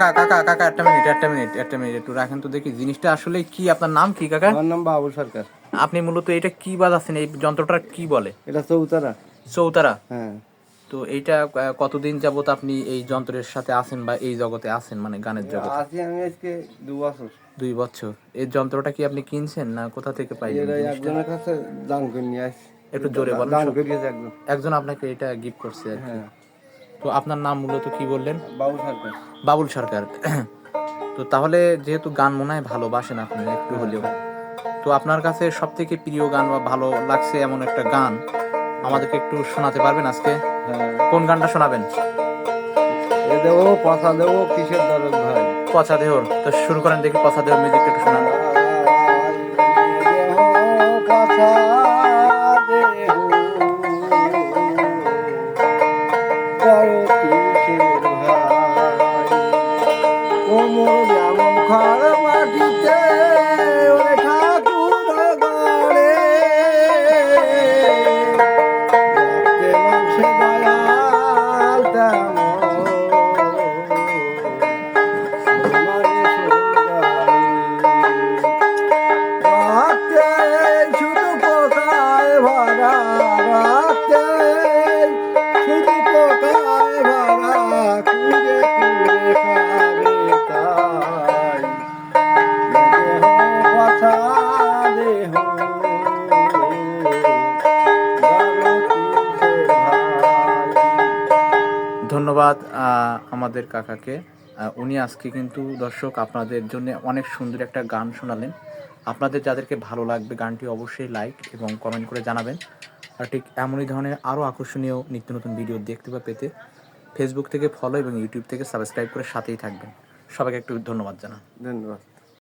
কাকা কাকা কাকা একটা মিনিট একটু রাখেন তো দেখি জিনিসটা আসলে কি। আপনার নাম কি কাকা? আমার নাম বাবুল সরকার। আপনি মূলত এটা কি বাজাচ্ছেন? এই যন্ত্রটা কি বলে? এটা চৌতারা। চৌতারা। হ্যাঁ। তো এইটা কতদিন যাবত আপনি এই যন্ত্রের সাথে আছেন বা এই জগতে আছেন, মানে গানের জগতে? আছি আমি আজকে 2 বছর। 2 বছর। এই যন্ত্রটা কি আপনি কিনছেন না কোথা থেকে পাইলেন এরা জিনিসটা? একজনের কাছে দান করে নিয়ে আসি। একটু জোরে বলেন। দান করে দিয়েছে একজন। একজন আপনাকে এটা গিফট করছে আর কি। হ্যাঁ। তো আপনার নাম মূলত কি বললেন? বাবুল সরকার। বাবুল সরকার। তো তাহলে যেহেতু গান মনে হয় ভালোবাসেন আপনি একটু হলেও, তো আপনার কাছে সব থেকে প্রিয় গান বা ভালো লাগছে এমন একটা গান আমাদেরকে একটু শোনাতে পারবেন আজকে? হ্যাঁ। কোন গানটা শোনাবেন? এ দেবো পচা দেবো কিসের দরদ ভাই। পচা দেহর। তো শুরু করেন দেখি, পচা দেহর মিউজিকটা একটু শোনান। পচা দেহ দরদ কিসের ভাই। কোমর যেমন খড় মাটিতে ওরে ঠাকুর গড়ে রক্তে মাংসে দয়াল তেমন তোমারে সোগারে। রক্তে শুধু পোকায় ভরা, রক্তে শুধু পোকায় ভরা, কুড়ে কুড়ে খাবে তাই দেহ পচা দেহ দরদ কিসের ভাই। ধন্যবাদ আমাদের কাকাকে। উনি আজকে কিন্তু দর্শক আপনাদের জন্য অনেক সুন্দর একটা গান শোনালেন। আপনাদের যাদেরকে ভালো লাগবে গানটি অবশ্যই লাইক এবং কমেন্ট করে জানাবেন। আর ঠিক এমনই ধরনের আরও আকর্ষণীয় নিত্য নতুন ভিডিও দেখতে বা পেতে ফেসবুক থেকে ফলো এবং ইউটিউব থেকে সাবস্ক্রাইব করে সাথেই থাকবেন। সবাইকে একটু ধন্যবাদ জানান। ধন্যবাদ।